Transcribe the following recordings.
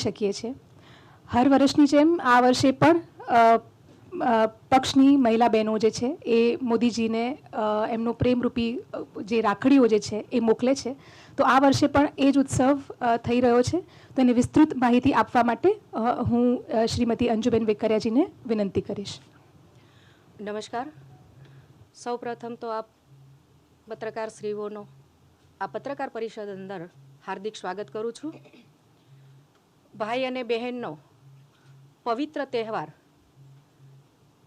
જોઈ શકીએ છીએ. હર વર્ષની જેમ આ વર્ષે પણ પક્ષની મહિલા બહેનો જે છે એ મોદીજીને એમનો પ્રેમરૂપી જે રાખડીઓ જે છે એ મોકલે છે. તો આ વર્ષે પણ એ જ ઉત્સવ થઈ રહ્યો છે. તો એની વિસ્તૃત માહિતી આપવા માટે હું શ્રીમતી અંજુબેન વેકરિયાજીને વિનંતી કરીશ. નમસ્કાર. સૌપ્રથમ તો આપ પત્રકાર શ્રીઓનો આ પત્રકાર પરિષદ અંદર હાર્દિક સ્વાગત કરું છું. ભાઈ અને બહેનનો પવિત્ર તહેવાર,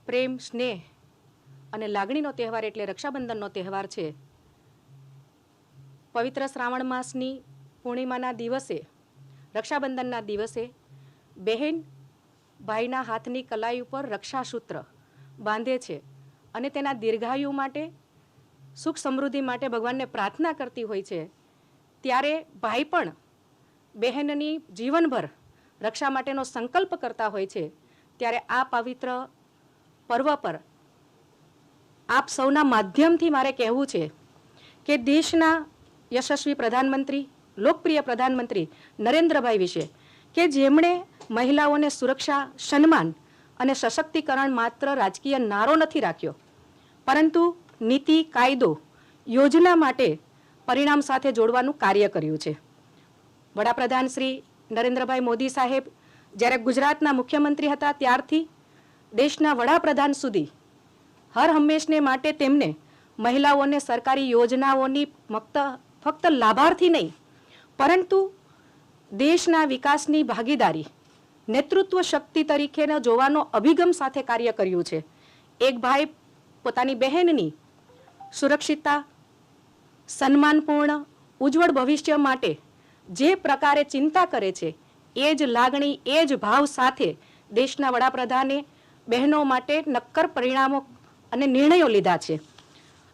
પ્રેમ, સ્નેહ અને લાગણીનો તહેવાર એટલે રક્ષાબંધનનો તહેવાર છે. પવિત્ર શ્રાવણ માસની પૂર્ણિમાના દિવસે, રક્ષાબંધનના દિવસે બહેન ભાઈના હાથની કલાઈ ઉપર રક્ષાસૂત્ર બાંધે છે અને તેના દીર્ઘાયુ માટે, સુખ સમૃદ્ધિ માટે ભગવાનને પ્રાર્થના કરતી હોય છે. ત્યારે ભાઈ પણ બહેનની જીવનભર રક્ષા માટેનો સંકલ્પ કરતા હોય છે. ત્યારે આ પવિત્ર પર્વ પર આપ સૌના માધ્યમથી મારે કહેવું છે કે દેશના યશસ્વી પ્રધાનમંત્રી, લોકપ્રિય પ્રધાનમંત્રી નરેન્દ્રભાઈ વિશે, કે જેમણે મહિલાઓને સુરક્ષા, સન્માન અને સશક્તિકરણ માત્ર રાજકીય નારો નથી રાખ્યો, પરંતુ નીતિ, કાયદો, યોજના માટે પરિણામ સાથે જોડવાનું કાર્ય કર્યું છે. વડાપ્રધાન શ્રી નરેન્દ્રભાઈ મોદી સાહેબ જ્યારે ગુજરાતના મુખ્યમંત્રી હતા ત્યારથી દેશના વડાપ્રધાન સુધી હર હંમેશને માટે તેમને મહિલાઓને સરકારી યોજનાઓની ફક્ત લાભાર્થી નહીં, પરંતુ દેશના વિકાસની ભાગીદારી, નેતૃત્વ શક્તિ તરીકે જોવાનો અભિગમ સાથે કાર્ય કર્યું છે. એક ભાઈ પોતાની બહેનની સુરક્ષિતતા, સન્માનપૂર્ણ, ઉજ્જવળ ભવિષ્ય માટે જે પ્રકારે ચિંતા કરે છે, એ જ લાગણી, એ જ ભાવ સાથે દેશના વડાપ્રધાને બહેનો માટે નક્કર પરિણામો અને નિર્ણયો લીધા છે.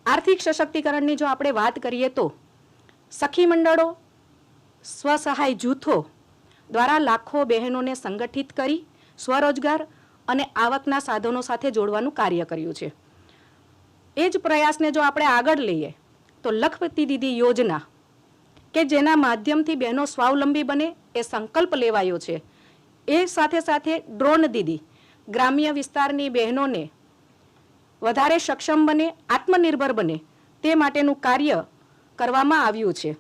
આર્થિક સશક્તિકરણની જો આપણે વાત કરીએ તો સખી મંડળો, સ્વસહાય જૂથો દ્વારા લાખો બહેનોને સંગઠિત કરી સ્વરોજગાર અને આવકના સાધનો સાથે જોડવાનું કાર્ય કર્યું છે. એ જ પ્રયાસને જો આપણે આગળ લઈએ તો લખપતિ દીદી યોજના, કે જેના માધ્યમથી બહેનો સ્વાવલંબી બને એ સંકલ્પ લેવાયો છે. એ સાથે સાથે ડ્રોન દીદી, ગ્રામ્ય વિસ્તારની બહેનોને વધારે સક્ષમ બને, આત્મનિર્ભર બને તે માટેનું કાર્ય કરવામાં આવ્યું છે.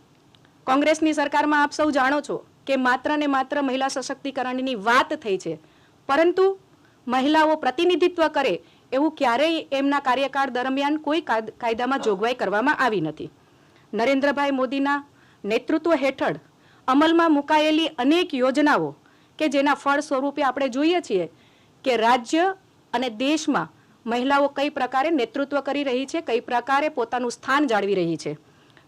કોંગ્રેસની સરકારમાં આપ સૌ જાણો છો કે માત્ર ને માત્ર મહિલા સશક્તિકરણની વાત થઈ છે, પરંતુ મહિલાઓ પ્રતિનિધિત્વ કરે એવું ક્યારેય એમના કાર્યકાળ દરમિયાન કોઈ કાયદામાં જોગવાઈ કરવામાં આવી નથી. નરેન્દ્રભાઈ મોદીના નેતૃત્વ હેઠળ અમલમાં મુકાયેલી અનેક યોજનાઓ, કે જેના ફળ સ્વરૂપે આપણે જોઈએ છીએ કે રાજ્ય અને દેશમાં મહિલાઓ કઈ પ્રકારે નેતૃત્વ કરી રહી છે, કઈ પ્રકારે પોતાનું સ્થાન જાળવી રહી છે.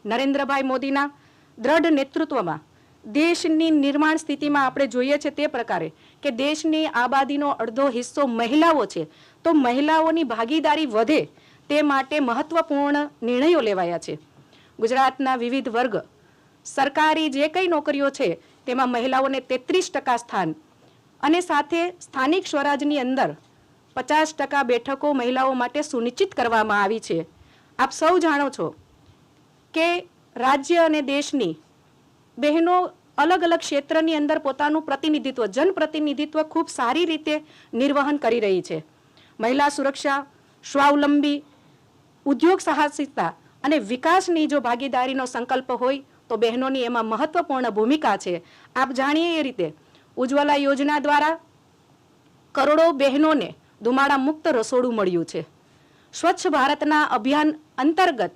નરેન્દ્રભાઈ મોદીના દ્રઢ નેતૃત્વમાં દેશની નિર્માણ સ્થિતિમાં આપણે જોઈએ છે તે પ્રકારે કે દેશની આબાદીનો અડધો હિસ્સો મહિલાઓ છે, તો મહિલાઓની ભાગીદારી વધે તે માટે મહત્વપૂર્ણ નિર્ણયો લેવાયા છે. ગુજરાતના વિવિધ વર્ગ, સરકારી જે કંઈ નોકરીઓ છે તેમાં મહિલાઓને 33% સ્થાન અને સાથે સ્થાનિક સ્વરાજની અંદર 50% બેઠકો મહિલાઓ માટે સુનિશ્ચિત કરવામાં આવી છે. આપ સૌ જાણો છો કે રાજ્ય અને દેશની બહેનો અલગ અલગ ક્ષેત્રની અંદર પોતાનું પ્રતિનિધિત્વ, જનપ્રતિનિધિત્વ ખૂબ સારી રીતે નિર્વહન કરી રહી છે. મહિલા સુરક્ષા, સ્વાવલંબી, ઉદ્યોગ સાહસિકતા અને વિકાસની જો ભાગીદારીનો સંકલ્પ હોય તો બહેનોની એમાં મહત્વપૂર્ણ ભૂમિકા છે. આપ જાણીએ એ રીતે ઉજ્જવલા યોજના દ્વારા કરોડો બહેનોને ધુમાડા મુક્ત રસોડું મળ્યું છે. સ્વચ્છ ભારતના અભિયાન અંતર્ગત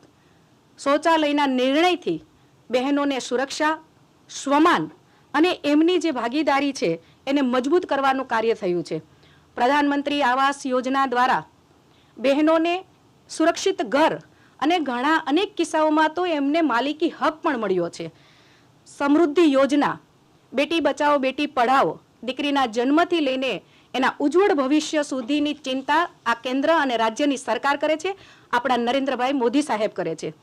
શૌચાલયના નિર્ણયથી બહેનોને સુરક્ષા, સ્વમાન અને એમની જે ભાગીદારી છે એને મજબૂત કરવાનું કાર્ય થયું છે. પ્રધાનમંત્રી આવાસ યોજના દ્વારા બહેનોને સુરક્ષિત ઘર અને ઘણા અનેક કિસ્સાઓમાં તો એમને માલિકી હક પણ મળ્યો છે. સમૃદ્ધિ યોજના, બેટી બચાવો બેટી પઢાઓ, દીકરીના જન્મથી લઈને એના ઉજ્જવળ ભવિષ્ય સુધીની ચિંતા આ કેન્દ્ર અને રાજ્યની સરકાર કરે છે, આપણા નરેન્દ્રભાઈ મોદી સાહેબ કરે છે.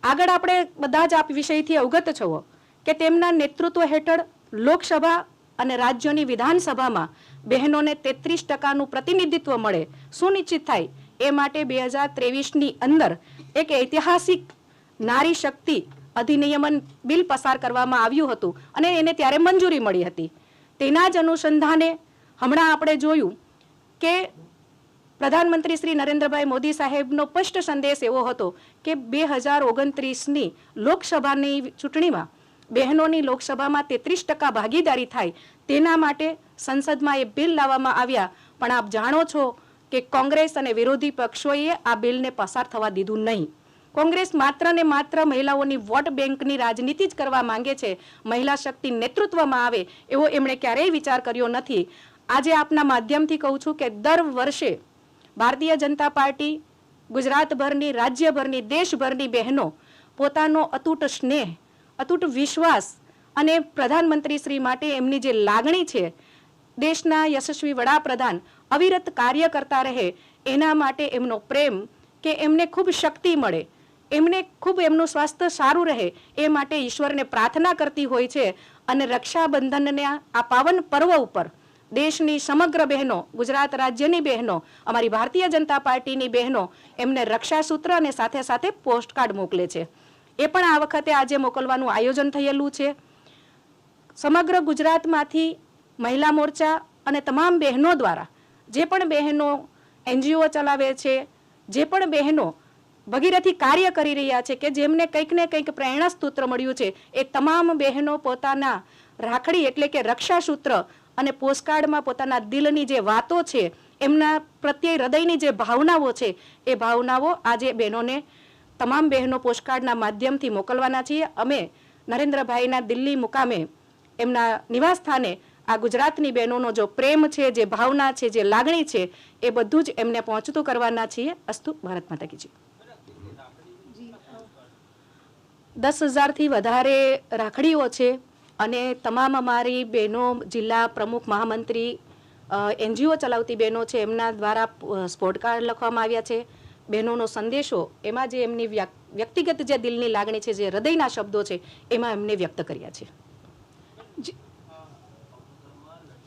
આગળ આપણે બધા જ આપ વિષયથી અવગત છો કે તેમના નેતૃત્વ હેઠળ લોકસભા અને રાજ્યોની વિધાનસભામાં બહેનોને 33%નું પ્રતિનિધિત્વ મળે, સુનિશ્ચિત થાય એ માટે 2023ની અંદર એક ઐતિહાસિક નારી શક્તિ અધિનિયમન બિલ પસાર કરવામાં આવ્યું હતું અને એને ત્યારે મંજૂરી મળી હતી. તેના જ અનુસંધાને હમણાં આપણે જોયું કે પ્રધાનમંત્રી શ્રી નરેન્દ્રભાઈ મોદી સાહેબનો સ્પષ્ટ સંદેશ એવો હતો કે 2029ની લોકસભાની ચૂંટણીમાં બહેનોની લોકસભામાં 33% ભાગીદારી થાય તેના માટે સંસદમાં એ બિલ લાવવામાં આવ્યા. પણ આપ જાણો છો કે કોંગ્રેસ અને વિરોધી પક્ષોએ આ બિલને પસાર થવા દીધું નહીં. કોંગ્રેસ માત્ર ને માત્ર મહિલાઓની વોટ બેંકની રાજનીતિ જ કરવા માંગે છે. મહિલા શક્તિ નેતૃત્વમાં આવે એવો એમણે ક્યારેય વિચાર કર્યો નથી. આજે આપના માધ્યમથી કહું છું કે દર વર્ષે ભારતીય જનતા પાર્ટી ગુજરાતભરની, રાજ્યભરની, દેશભરની બહેનો પોતાનો અતૂટ સ્નેહ, અતૂટ વિશ્વાસ અને પ્રધાનમંત્રી શ્રી માટે એમની જે લાગણી છે, દેશના યશસ્વી વડાપ્રધાન અવિરત કાર્ય કરતા રહે એના માટે એમનો પ્રેમ, કે એમને ખૂબ શક્તિ મળે, એમને ખૂબ એમનું સ્વાસ્થ્ય સારું રહે એ માટે ઈશ્વરને પ્રાર્થના કરતી હોય છે. અને રક્ષાબંધનના આ પાવન પર્વ ઉપર દેશની સમગ્ર બહેનો, ગુજરાત રાજ્યની બહેનો, અમારી ભારતીય જનતા પાર્ટીની બહેનો એમને રક્ષાસૂત્ર અને સાથે સાથે પોસ્ટકાર્ડ મોકલે છે. એ પણ આ વખતે આજે મોકલવાનું આયોજન થયેલું છે. સમગ્ર ગુજરાતમાંથી મહિલા મોરચા અને તમામ બહેનો દ્વારા જે પણ બહેનો NGO ચલાવે છે, જે પણ બહેનો ભગીરથી કાર્ય કરી રહ્યા છે, કે જેમને કંઈક ને કંઈક પ્રેરણા સૂત્ર મળ્યું છે, એ તમામ બહેનો પોતાના રાખડી એટલે કે રક્ષાસૂત્ર અને પોસ્ટકાર્ડમાં પોતાના દિલની જે વાતો છે, એમના પ્રત્યે હૃદયની જે ભાવનાઓ છે, એ ભાવનાઓ આજે બહેનોને, તમામ બહેનો પોસ્ટકાર્ડના માધ્યમથી મોકલવાના છીએ. અમે નરેન્દ્રભાઈના દિલ્હી મુકામે એમના નિવાસ સ્થાને આ ગુજરાતની બહેનોનો જો પ્રેમ છે, જે ભાવના છે, જે લાગણી છે, એ બધું જ એમને પહોંચતું કરવાના છીએ. અસ્તુ. ભારત માતા કી જય. 10,000થી વધારે રાખડીઓ છે અને તમામ અમારી બહેનો, જિલ્લા પ્રમુખ, મહામંત્રી, NGO ચલાવતી બહેનો છે, એમના દ્વારા પોસ્ટકાર્ડ લખવામાં આવ્યા છે. બહેનોનો સંદેશો એમાં જે એમની વ્યક્તિગત જે દિલની લાગણી છે, જે હૃદયના શબ્દો છે, એમાં એમને વ્યક્ત કર્યા છે.